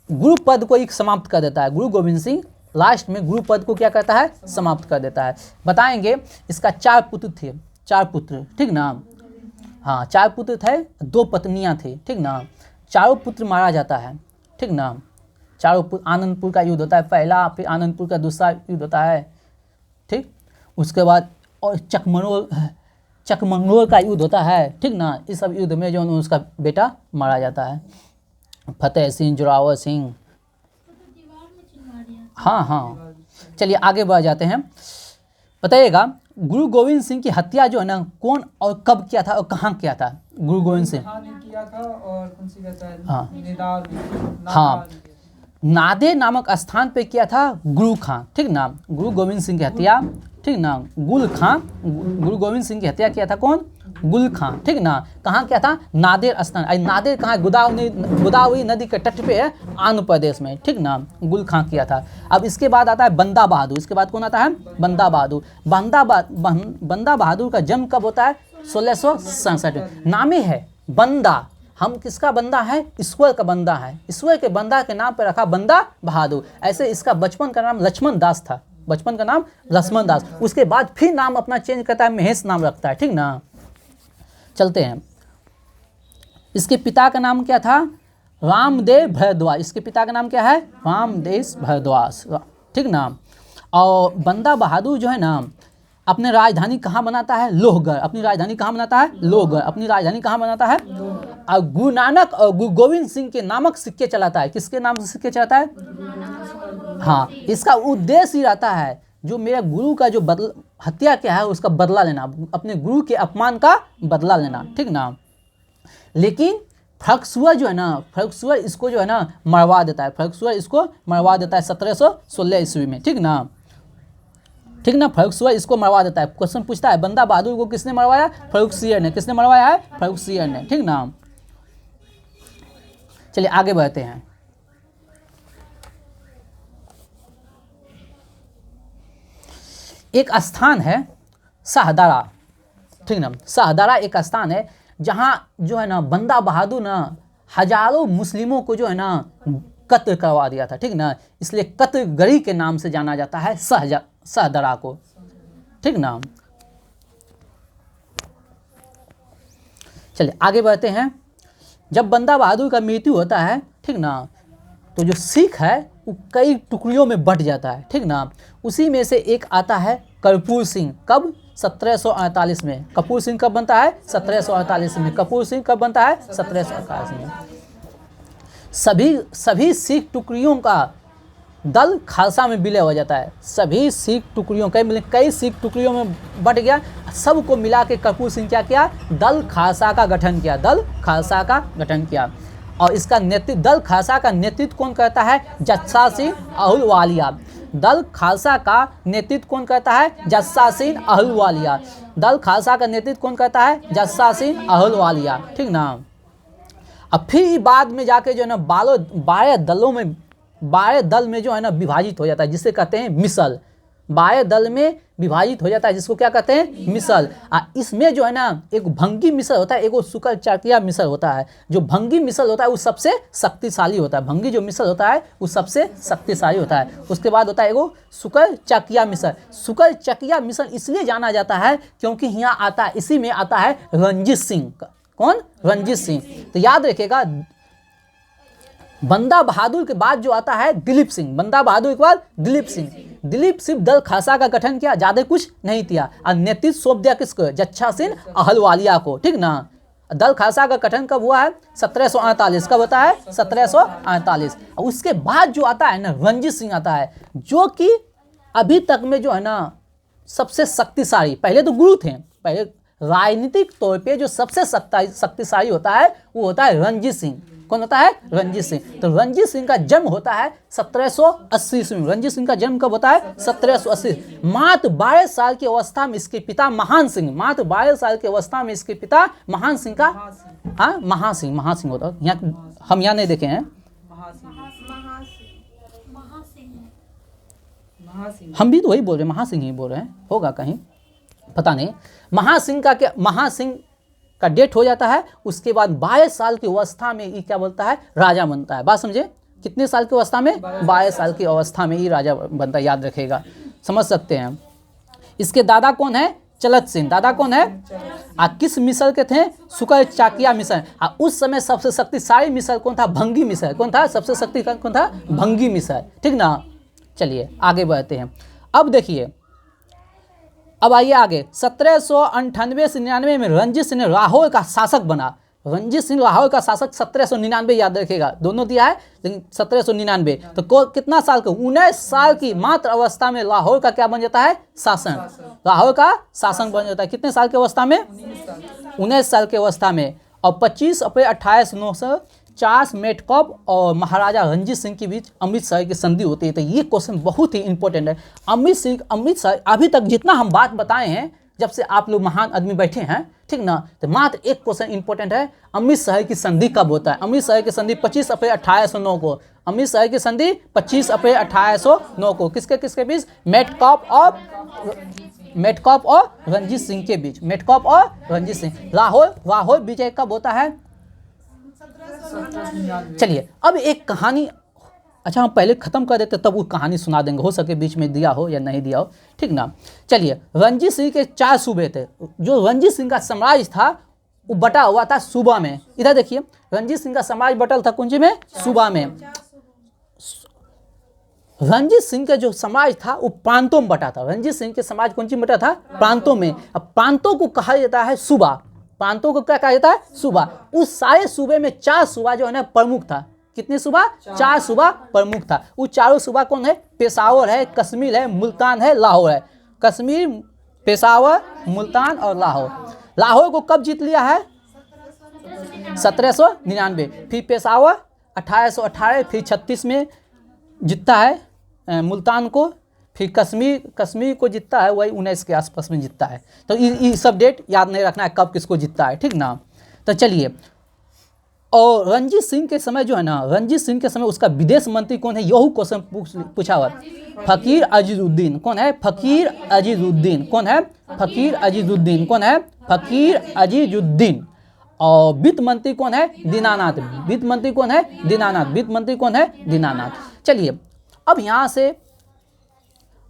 गुरु पद को एक समाप्त कर देता है गुरु गोविंद सिंह, लास्ट में गुरु पद को क्या करता है? समाप्त कर देता है। बताएंगे इसका 4 पुत्र थे, 4 पुत्र, ठीक ना। हाँ 4 पुत्र थे, 2 पत्नियां थी, ठीक ना। चारों पुत्र मारा जाता है, ठीक ना। चारों पुत्र, आनंदपुर का युद्ध होता है पहला, फिर आनंदपुर का दूसरा युद्ध होता है, ठीक। उसके बाद और चकमंगलोर का युद्ध होता है, ठीक ना। इस सब युद्ध में जो उसका बेटा मारा जाता है, फतेह सिंह, जोरावर सिंह। हाँ, चलिए आगे बढ़ जाते हैं। बताइएगा गुरु गोविंद सिंह की हत्या जो है ना कौन और कब किया था और कहाँ किया था? गुरु गोविंद सिंह ने किया था और कौन सी कहता है? हाँ। निदार। हाँ, नादेर नामक स्थान पे किया था गुरु खां, ठीक ना। गुरु गोविंद सिंह की हत्या, ठीक ना, गुल खां, गुरु गोविंद सिंह की हत्या किया था कौन? गुल खां, ठीक ना। कहाँ किया था? नादेर स्थान। नादेर कहाँ है? गोदावरी नदी के तट पे है, आंध्र प्रदेश में, ठीक ना। गुल खां किया था। अब इसके बाद आता है बंदा बहादुर। इसके बाद कौन आता है? बंदा बहादुर। बंदा बहादुर का जन्म कब होता है? 1667। नामे है बंदा, हम किसका बंदा है? ईश्वर का बंदा है। ईश्वर के बंदा के नाम पर रखा बंदा बहादुर। ऐसे इसका बचपन का नाम लक्ष्मण दास था, बचपन का नाम लक्ष्मण दास। उसके बाद फिर नाम अपना चेंज करता है, महेश नाम रखता है, ठीक ना। चलते हैं, इसके पिता का नाम क्या था? रामदेव भारद्वाज। इसके पिता का नाम क्या है? रामदेव भारद्वाज, ठीक ना। और बंदा बहादुर जो है ना अपने राजधानी कहाँ बनाता है? लोहगढ़। अपनी राजधानी कहाँ बनाता है? लोहगढ़। अपनी राजधानी कहाँ बनाता है? और गुरु नानक और गुरु गोविंद सिंह के नामक सिक्के चलाता है। किसके नाम से सिक्के चलाता है? हाँ, इसका उद्देश्य ही रहता है जो मेरे गुरु का जो हत्या क्या है उसका बदला लेना, अपने गुरु के अपमान का बदला लेना, ठीक ना। लेकिन फरकसुअर जो है ना, फरकसुअर इसको जो है ना मरवा देता है, फरकसुअर इसको मरवा देता है 1716 ईस्वी में, ठीक ना, ठीक ना। फर्रुखसियर इसको मरवा देता है। क्वेश्चन पूछता है बंदा बहादुर को किसने मरवाया? फर्रुखसियर ने। किसने मरवाया है? फर्रुखसियर ने, ठीक ना। चलिए आगे बढ़ते हैं। एक स्थान है शाहदरा, ठीक ना। शाहदरा एक स्थान है जहाँ जो है ना बंदा बहादुर ना हजारों मुस्लिमों को जो है ना कत्ल करवा दिया था, ठीक ना। इसलिए कत्लगरी के नाम से जाना जाता है शाहदरा को, ठीक ना। चलिए आगे बढ़ते हैं। जब बंदा बहादुर का मृत्यु होता है, ठीक ना, तो जो सिख है वो कई टुकड़ियों में बट जाता है, ठीक ना। उसी में से एक आता है कर्पूर सिंह। कब? 1748 में। कपूर सिंह कब बनता है? 1748 में। कपूर सिंह कब बनता है? 1748 में। सभी सिख टुकड़ियों का दल खालसा में विलय हो जाता है। सभी सिख टुकड़ियों कई सिख टुकड़ियों में बट गया, सबको मिला के कपूर सिंह क्या किया, दल खालसा का गठन किया, दल खालसा का गठन किया। और इसका नेतृत्व, दल खालसा का नेतृत्व कौन करता है, जस्सा सिंह अहलुवालिया। दल खालसा का नेतृत्व कौन करता है, जस्सा सिंह अहलुवालिया। दल खालसा का नेतृत्व कौन करता है, जस्सा सिंह अहलुवालिया, ठीक ना। अब फिर बाद में जाके जो है ना 12 दल में जो है ना विभाजित हो जाता है, जिसे कहते हैं मिसल। 12 दल में विभाजित हो जाता है, जिसको क्या कहते हैं, मिसल। इसमें जो है ना एक भंगी मिसल होता है, एक शुक्र चाकिया मिसल होता है। जो भंगी मिसल होता है वो सबसे शक्तिशाली होता है, भंगी जो मिसल होता है वो सबसे शक्तिशाली होता है। उसके बाद होता है एगो शुक्र चकिया मिसल। शुक्र चकिया मिसल इसलिए जाना जाता है क्योंकि यहाँ आता है, इसी में आता है रणजीत सिंह। कौन, रणजीत सिंह। तो याद रखिएगा, बंदा बहादुर के बाद जो आता है दिलीप सिंह, बंदा बहादुर के बाद दिलीप सिंह। दिलीप सिंह दल खालसा का गठन किया, ज़्यादा कुछ नहीं किया, और नेतृत्व सौंप दिया किसको, जस्सा सिंह अहलुवालिया को, ठीक ना। दल खालसा का गठन कब हुआ है, 1748। कब होता है, 1748। उसके बाद जो आता है ना रणजीत सिंह आता है, जो कि अभी तक में जो है ना सबसे शक्तिशाली, पहले तो गुरु थे, पहले राजनीतिक तौर पे जो सबसे शक्तिशाली होता है वो होता है रणजीत सिंह। कौन होता है, रणजीत सिंह। तो रणजीत सिंह का जन्म होता है 1780 ईस्वी में। रणजीत सिंह का जन्म कब होता है, 1780। मात्र 12 साल की अवस्था में इसके पिता महान सिंह, मात्र 12 साल की अवस्था में इसके पिता महान सिंह का, हाँ महासिंह होता है, यहाँ हम यहाँ नहीं देखे हैं, हम भी तो वही बोल रहे हैं, महासिंह ही बोल रहे हैं, होगा कहीं पता नहीं। महासिंह का क्या, महासिंह का डेथ हो जाता है। उसके बाद 22 साल की अवस्था में ये क्या बोलता है, राजा बनता है। बात समझे, कितने साल की अवस्था में, 22 साल की अवस्था में ये राजा बनता है, याद रखेगा, समझ सकते हैं। इसके दादा कौन है, चलत सिंह। दादा कौन है, किस मिसल के थे, शुक्र चाकिया मिसल। उस समय सबसे शक्तिशाली मिसल कौन था, भंगी मिसल। कौन था सबसे शक्तिशाली, कौन था, भंगी मिसल, ठीक ना। चलिए आगे बढ़ते हैं। अब देखिए, अब आइए आगे। 1798 से 99 में रणजीत सिंह लाहौर का शासक बना। रणजीत सिंह लाहौर का शासक 1799, याद रखेगा, दोनों दिया है लेकिन 1799। तो कितना साल का, 19 साल की मात्र अवस्था में लाहौर का क्या बन जाता है, शासन। लाहौर का शासन बन जाता है कितने साल की अवस्था में, 19 साल की अवस्था में। और 25 अप्रैल 1849 मेटकॉप और महाराजा रणजीत सिंह के बीच अमृतसर की संधि होती है। तो ये क्वेश्चन बहुत ही इंपॉर्टेंट है। अमृतसर अभी तक जितना हम बात बताए हैं, जब से आप लोग महान आदमी बैठे हैं, ठीक ना, तो मात्र एक क्वेश्चन इंपॉर्टेंट है, अमृतसर की संधि कब होता है। अमृतसर की संधि 25 अप्रैल 1809 को। अमृतसर की संधि 25 अप्रैल 1809 को किसके किसके बीच, मेटकॉप और रणजीत सिंह के बीच। मेटकॉप और रणजीत सिंह। लाहौर विजय कब होता है, चलिए अब एक कहानी, अच्छा हम पहले खत्म कर देते तब वो कहानी सुना देंगे, हो सके बीच में दिया हो या नहीं दिया हो, ठीक ना। चलिए, रणजीत सिंह के 4 सूबे थे। जो रणजीत सिंह का साम्राज्य था वो बटा हुआ था सूबा में। इधर देखिए, रणजीत सिंह का साम्राज्य बटल था कौन सी में, सूबा में। रणजीत सिंह का जो समाज था वो प्रांतों में बटा था। रणजीत सिंह के समाज कौन सी बटा था, प्रांतों में। अब प्रांतों को कहा जाता है सूबा। प्रांतों को क्या कहा जाता है, सूबा। उस सारे सूबे में 4 सूबा जो है ना प्रमुख था। कितने सूबा, 4 सूबा प्रमुख था। वो चारों सूबा कौन है, पेशावर है, कश्मीर है, मुल्तान है, लाहौर है। कश्मीर, पेशावर, मुल्तान और लाहौर। लाहौर को कब जीत लिया है, 1799। फिर पेशावर 1818, फिर 36 में जीतता है मुल्तान को। फिर कश्मीर को जीतता है वही 19 के आसपास में जीतता है। तो ये सब डेट याद नहीं रखना है कब किसको जीतता है, ठीक ना। तो चलिए, और रणजीत सिंह के समय जो है ना, रणजीत सिंह के समय उसका विदेश मंत्री कौन है, यही क्वेश्चन पूछा हुआ। फकीर अजीजुद्दीन। कौन है, फकीर अजीजुद्दीन। कौन है, फकीर अजीजुद्दीन। कौन है, फकीर अजीजुद्दीन। और वित्त मंत्री कौन है, दीनानाथ। वित्त मंत्री कौन है, दीनानाथ। वित्त मंत्री कौन है, दीनानाथ। चलिए अब यहाँ से,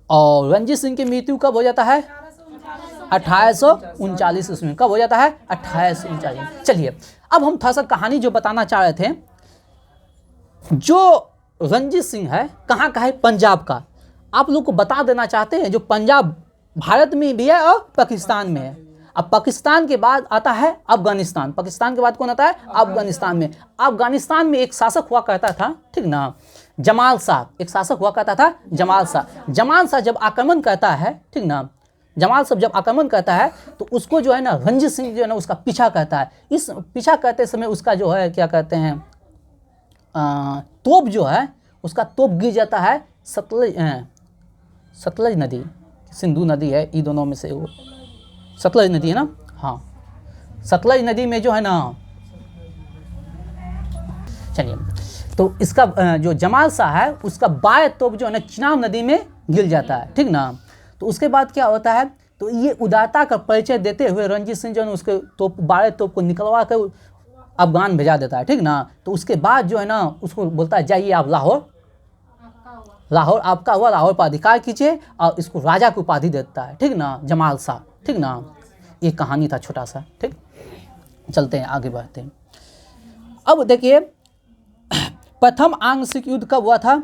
और रणजीत सिंह की मृत्यु कब हो जाता है, 1839 ईस्वी में। कब हो जाता है, 1839। चलिए अब हम थोड़ा सा कहानी जो बताना चाह रहे थे, जो रणजीत सिंह है कहाँ का है, पंजाब का। आप लोग को बता देना चाहते हैं, जो पंजाब भारत में भी है और पाकिस्तान में है। अब पाकिस्तान के बाद आता है अफगानिस्तान। पाकिस्तान के बाद कौन आता है, अफगानिस्तान में। अफगानिस्तान में एक शासक हुआ करता था, ठीक ना, जमाल शाह, एक शासक हुआ करता था जमाल शाह। जमाल शाह जब आक्रमण करता है, ठीक ना, जमाल शाह जब आक्रमण करता है तो उसको जो है ना रणजीत सिंह जो है ना उसका पीछा करता है। इस पीछा करते समय उसका जो है क्या कहते हैं तोप जो है उसका तोप गिर जाता है सतलज नदी, सिंधु नदी है, ये दोनों में से वो सतलज नदी है ना, हाँ सतलज नदी में जो है ना, चलिए तो इसका जो जमाल शाह है उसका बाएं तोप जो है ना चिनाब नदी में गिर जाता है, ठीक ना। तो उसके बाद क्या होता है, तो ये उदारता का परिचय देते हुए रणजीत सिंह जो है उसके तोप बाएं तोप को निकलवा कर अफगान भेजा देता है, ठीक ना। तो उसके बाद जो है ना उसको बोलता है जाइए आप लाहौर, लाहौर आपका हुआ, लाहौर पर अधिकार कीजिए, और इसको राजा की उपाधि देता है, ठीक ना, जमाल शाह, ठीक ना। ये कहानी था छोटा सा, ठीक। चलते हैं आगे बढ़ते हैं। अब देखिए प्रथम आंशिक युद्ध कब हुआ था,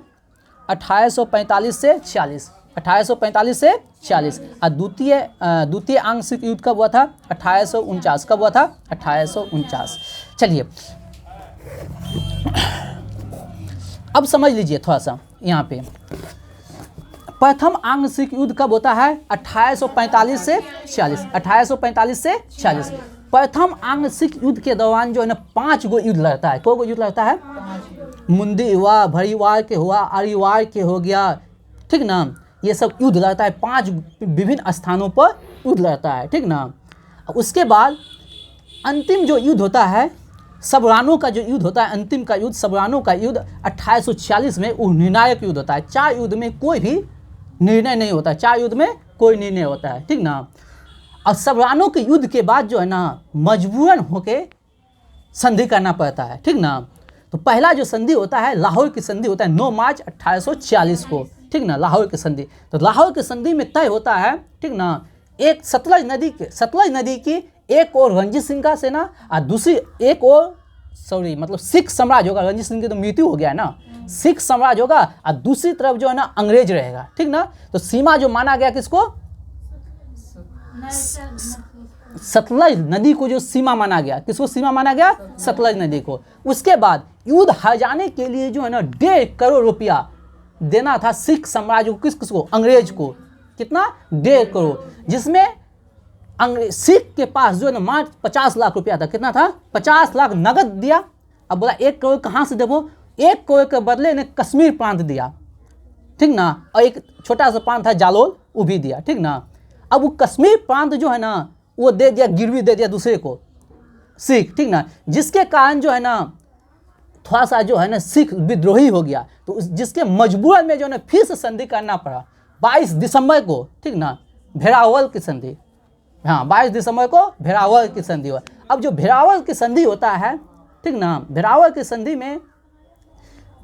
1845 से 46, 1845 से 46। और द्वितीय आंशिक युद्ध कब हुआ था, 1849। कब हुआ था, 1849। चलिए अब समझ लीजिए थोड़ा सा यहाँ पे, प्रथम आंशिक युद्ध कब होता है, 1845 से 46, 1845 से 46। प्रथम आंशिक युद्ध के दौरान जो है ना 5 गो युद्ध लड़ता है। कौ गो युद्ध लड़ता है, मुंदी हुआ, भरीवार के हुआ, अरिवार के हो गया, ठीक ना, ये सब युद्ध लड़ता है, 5 विभिन्न स्थानों पर युद्ध लड़ता है, ठीक ना। उसके बाद अंतिम जो युद्ध होता है सबरानों का जो युद्ध होता है, अंतिम का युद्ध सबरानों का युद्ध 1846 में वो निर्णायक युद्ध होता है। 4 युद्ध में कोई भी निर्णय नहीं होता है, 4 युद्ध में कोई निर्णय होता है, ठीक ना। और सबरानों के युद्ध के बाद जो है ना मजबूरन होके संधि करना पड़ता है, ठीक ना। तो पहला जो संधि होता है लाहौर की संधि होता है 9 मार्च 1846 को, ठीक ना, लाहौर की संधि। तो लाहौर की संधि में तय होता है, ठीक ना, एक सतलज नदी की एक और रणजीत सिंह का सेना और दूसरी एक और मतलब सिख साम्राज्य होगा। रणजीत सिंह की तो मृत्यु हो गया है ना, सिख साम्राज्य होगा और दूसरी तरफ जो है ना अंग्रेज रहेगा, ठीक ना। तो सीमा जो माना गया किसको, सतलज नदी को जो सीमा माना गया, किसको सीमा माना गया, सतलज नदी को। उसके बाद युद्ध हार जाने के लिए जो है ना 1.5 करोड़ रुपया देना था सिख साम्राज्य को, किसको, अंग्रेज को। कितना, 1.5 करोड़, जिसमें सिख के पास जो है ना मात्र 50 लाख रुपया था। कितना था, 50 लाख नगद दिया। अब बोला 1 करोड़ कहाँ से देवो, 1 करोड़ के बदले ने कश्मीर प्रांत दिया, ठीक ना, और एक छोटा सा प्रांत था जालोल, वो भी दिया, ठीक ना। अब वो कश्मीर प्रांत जो है ना वो दे दिया, गिरवी दे दिया दूसरे को, सिख, ठीक ना, जिसके कारण जो है ना थोड़ा सा जो है ना सिख विद्रोही हो गया। तो जिसके मजबूरन में जो है ना फिर से संधि करना पड़ा 22 दिसंबर को, ठीक ना, भेरावल की संधि, हाँ 22 दिसंबर को भेरावल की संधि हुआ। अब जो भेरावल की संधि होता है, ठीक ना, भेरावल की संधि में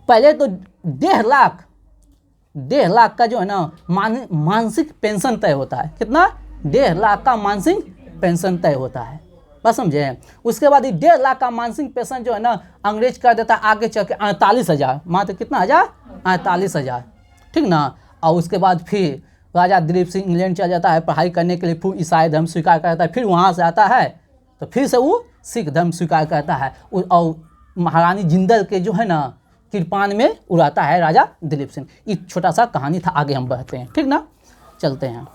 पहले तो 1.5 लाख का जो है ना मानसिक पेंशन तय होता है। कितना, 1.5 लाख का मानसिक पेंशन तय होता है, बस समझे। उसके बाद ये 1.5 लाख का मानसिक पेंशन जो है ना अंग्रेज कर देता है आगे चल के 48,000, मात्र कितना हजार, 48,000, ठीक ना। और उसके बाद फिर राजा दिलीप सिंह इंग्लैंड चला जाता है पढ़ाई करने के लिए, फिर ईसाई धर्म स्वीकार करता है, फिर वहाँ से आता है तो फिर से वो सिख धर्म स्वीकार करता है, और महारानी जिंदल के जो है ना कृपान में उड़ाता है राजा दिलीप सिंह। ये छोटा सा कहानी था, आगे हम बढ़ते हैं, ठीक ना। चलते हैं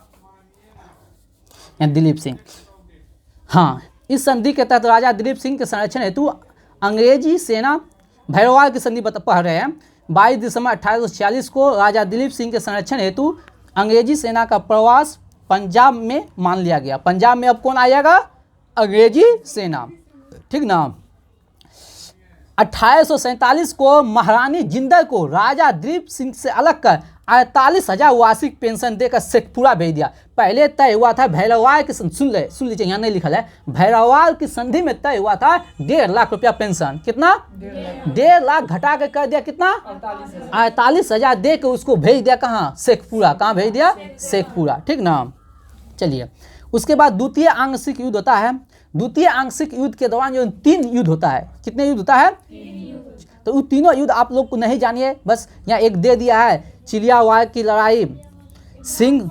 दिलीप सिंह, हाँ, इस संधि के तहत राजा दिलीप सिंह के संरक्षण हेतु अंग्रेजी सेना, भैरवाल की संधि पढ़ रहे हैं, 22 दिसंबर 1846 को राजा दिलीप सिंह के संरक्षण हेतु अंग्रेजी सेना का प्रवास पंजाब में मान लिया गया। पंजाब में अब कौन आएगा, अंग्रेजी सेना, ठीक ना। 1847 को महारानी जिंदल को राजा दिलीप सिंह से अलग कर 48,000 वार्षिक पेंशन देकर शेखपुरा भेज दिया। पहले तय हुआ था भैरवाल की, सुन लीजिए यहाँ नहीं लिखा है, भैरवाल की संधि में तय हुआ था 1.5 लाख रुपया पेंशन। कितना, 1.5 लाख घटा के कर दिया कितना, 48,000 दे के उसको भेज दिया कहाँ, शेखपुरा। कहाँ भेज दिया, शेखपुरा, ठीक ना। चलिए उसके बाद द्वितीय आंशिक युद्ध होता है। द्वितीय आंशिक युद्ध के दौरान जो 3 युद्ध होता है, कितने युद्ध होता है, तो वो तीनों युद्ध आप लोग को नहीं जानिए, बस यहाँ एक दे दिया है, चिलियावाड़ की लड़ाई, सिंह,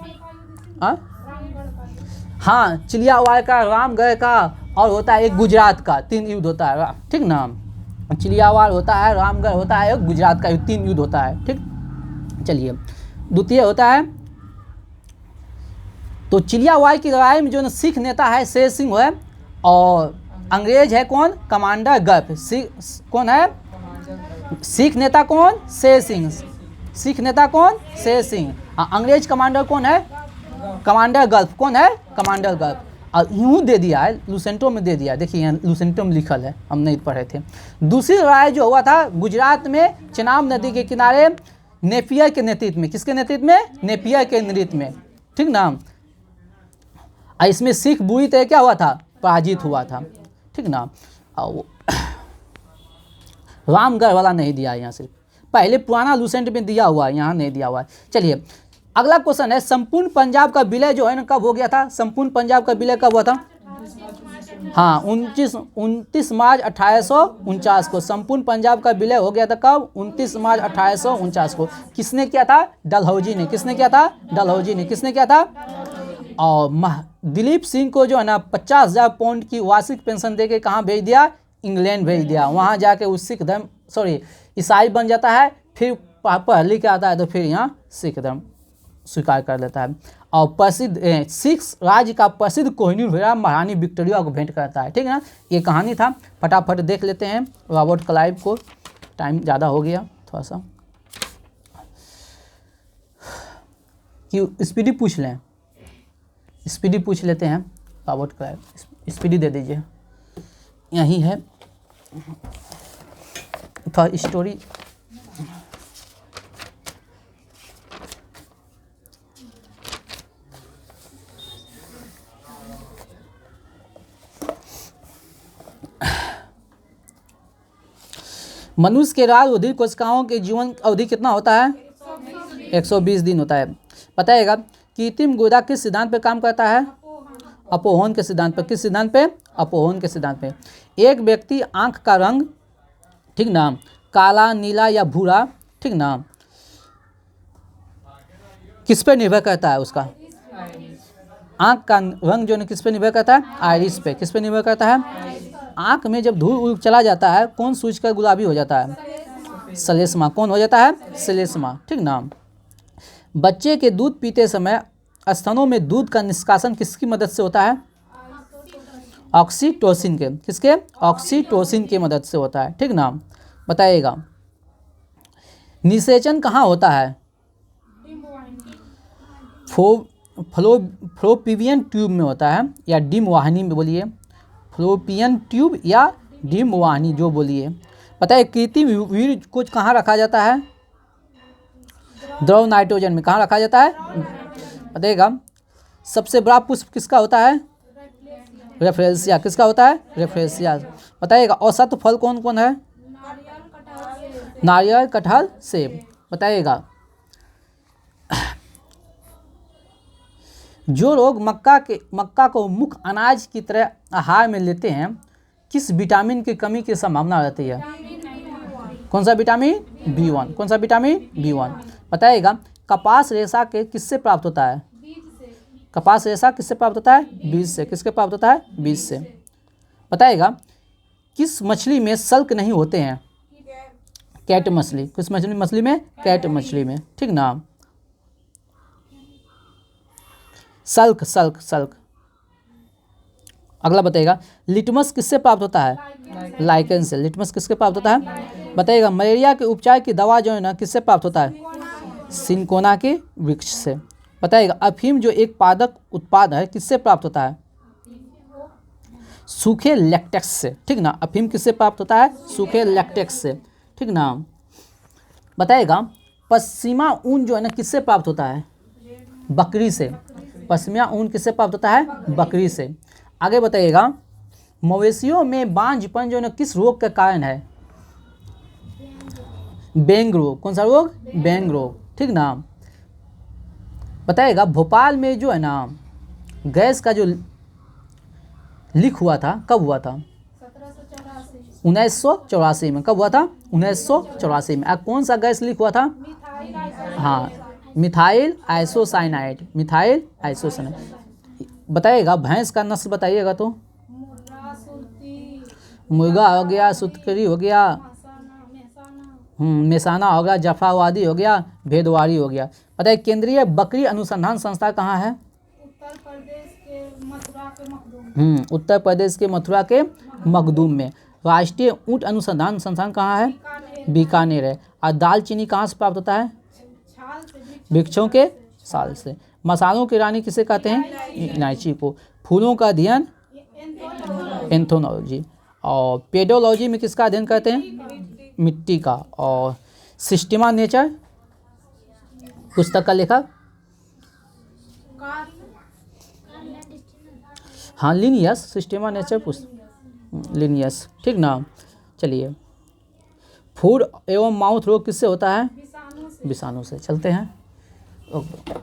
हाँ चिलियावाड़ का, रामगढ़ का, और होता है एक गुजरात का, 3 युद्ध होता है, ठीक ना। चिलियावाड़ होता है, रामगढ़ होता है, गुजरात का 3 युद्ध होता है। ठीक, चलिए द्वितीय होता है, तो चिलियावाड़ की लड़ाई में जो ना सिख नेता है शेर सिंह है, और अंग्रेज है कौन, कमांडर गर्भ। कौन है सिख नेता, कौन, शेर सिंह। सिख नेता कौन, शेर सिंह। अंग्रेज कमांडर कौन है, कमांडर गर्भ। कौन है, कमांडर गर्भ। और यूँ दे दिया है, लुसेंटो में दे दिया है, देखिए यहाँ लुसेंटो में लिखल है, हम नहीं पढ़े थे। दूसरी लड़ाई जो हुआ था गुजरात में चेनाब नदी के किनारे, नेपियर के नेतृत्व में। किसके नेतृत्व में, नेपियर के नेतृत्व में। ठीक ना, और इसमें सिख बुरी तरह क्या हुआ था, पराजित हुआ था। ठीक ना, रामगढ़ वाला नहीं दिया है यहाँ, सिर्फ पहले पुराना लुसेंट में दिया हुआ है, यहाँ नहीं दिया हुआ है। चलिए अगला क्वेश्चन है, संपूर्ण पंजाब का विलय जो है ना कब हो गया था, संपूर्ण पंजाब का विलय कब हुआ था। हाँ 29 मार्च 1849 को संपूर्ण पंजाब का विलय हो गया था। कब, 29 मार्च 1849 को। किसने किया था, डलहौजी ने। किसने किया था, डलहौजी ने। किसने किया था, और दिलीप सिंह को जो है ना 50,000 पाउंड की वार्षिक पेंशन देके कहाँ भेज दिया, इंग्लैंड भेज दिया। वहाँ जाके वो सिख धर्म ईसाई बन जाता है, फिर पढ़ लिख के आता है तो फिर यहाँ सिख धर्म स्वीकार कर लेता है। और प्रसिद्ध सिख राज्य का प्रसिद्ध कोहिनूर हीरा महारानी विक्टोरिया को भेंट करता है। ठीक है ना, ये कहानी था, फटाफट देख लेते हैं रॉबर्ट क्लाइव को, टाइम ज़्यादा हो गया थोड़ा सा, कि स्पीडी पूछ लें, स्पीडी पूछ लेते हैं रॉबर्ट क्लाइव। स्पीडी दे दीजिए, यही है थोड़ा स्टोरी। मनुष्य के राज उद्भिद कोशिकाओं के जीवन अवधि कितना होता है, 120 दिन होता है। बताइएगा कृत्रिम गुर्दा किस सिद्धांत पे काम करता है, अपोहन के सिद्धांत पर। किस सिद्धांत पे, अपोहन के सिद्धांत पे। एक व्यक्ति आंख का रंग, ठीक ना, काला, नीला या भूरा, ठीक ना, किस पे निर्भर करता है, उसका आंख का रंग जो है किस पे निर्भर करता है, आइरिस पे। किस पे निर्भर करता है, आंख में जब धूल चला जाता है कौन सूज कर गुलाबी हो जाता है, सलेस्मा। कौन हो जाता है, सलेस्मा। ठीक ना, बच्चे के दूध पीते समय स्तनों में दूध का निष्कासन किसकी मदद से होता है, ऑक्सीटोसिन के। किसके, ऑक्सीटोसिन की मदद से होता है। ठीक ना, बताइएगा निषेचन कहाँ होता है, फ्लोपियन ट्यूब में होता है, या डिम वाहिनी में, बोलिए फ्लोपियन ट्यूब या डिम वाहिनी, जो बोलिए। पता है कृत्रिम वीर्य को कहाँ रखा जाता है, द्रव नाइट्रोजन में। कहाँ रखा जाता है, बताइएगा सबसे बड़ा पुष्प किसका होता है, रेफरेंसिया। किसका होता है, रेफरेंसिया। बताइएगा औसत फल कौन कौन है, नारियल, कटहल, सेब। बताइएगा जो लोग मक्का को मुख्य अनाज की तरह आहार में लेते हैं, किस विटामिन की कमी की संभावना रहती है, कौन सा विटामिन, B1। कौन सा विटामिन, B1। बताइएगा कपास रेशा के किससे प्राप्त होता है, कपास रेशा किससे प्राप्त होता है, बीज से। किसके प्राप्त होता है, बीज से। बताइएगा किस मछली में सल्क नहीं होते हैं, कैट मछली। किस मछली में, कैट मछली में। ठीक ना, सल्क। अगला बताइएगा लिटमस किससे प्राप्त होता है, लाइकेन से। लिटमस किसके प्राप्त होता है, बताइएगा मलेरिया के उपचार की दवा जो है ना किससे प्राप्त होता है, सिनकोना के वृक्ष से। बताइएगा अफीम जो एक पादप उत्पाद है किससे प्राप्त होता है, सूखे लैक्टेक्स से। ठीक ना, अफीम किससे प्राप्त होता है, सूखे लैक्टेक्स से। ठीक ना, बताइएगा पश्मीना ऊन जो है ना किससे प्राप्त होता है, बकरी से। पश्मीना ऊन किससे प्राप्त होता है, बकरी से। आगे बताइएगा मवेशियों में बांझपन जो है ना किस रोग का कारण है, बैंग रोग। कौन सा रोग, बैंग रोग। ठीक ना, बताइएगा भोपाल में जो है ना गैस का जो लीक हुआ था कब हुआ था, 1984 में। कब हुआ था, 1984 में। कौन सा गैस लीक हुआ था, हाँ मिथाइल आइसोसाइनाइड, मिथाइल आइसोसाइनाइड। बताइएगा भैंस का नस्ल बताइएगा तो, मुर्गा हो गया, सुतकरी हो गया, मेसाना हो गया, जफावादी हो गया, भेदवारी हो गया। बताइए केंद्रीय बकरी अनुसंधान संस्था कहाँ है? उत्तर प्रदेश के मथुरा के मखदूम। उत्तर प्रदेश के मथुरा के मखदूम में। राष्ट्रीय ऊंट अनुसंधान संस्थान कहाँ है? बीकानेर है। और दालचीनी कहाँ से प्राप्त होता है? छाल से वृक्षों के साल से। मसालों की रानी किसे कहते हैं? इलायची को। फूलों का अध्ययन? एंथोलॉजी। और पेडोलॉजी में किसका अध्ययन करते हैं? मिट्टी का। और सिस्टमा नेचर पुस्तक का लेखक? हाँ लिनियस। सिस्टमा नेचर पुस्तक लिनियस, ठीक ना। चलिए, फूड एवं माउथ रोग किससे होता है? विषाणु से। विषाणु से। चलते हैं। ओके।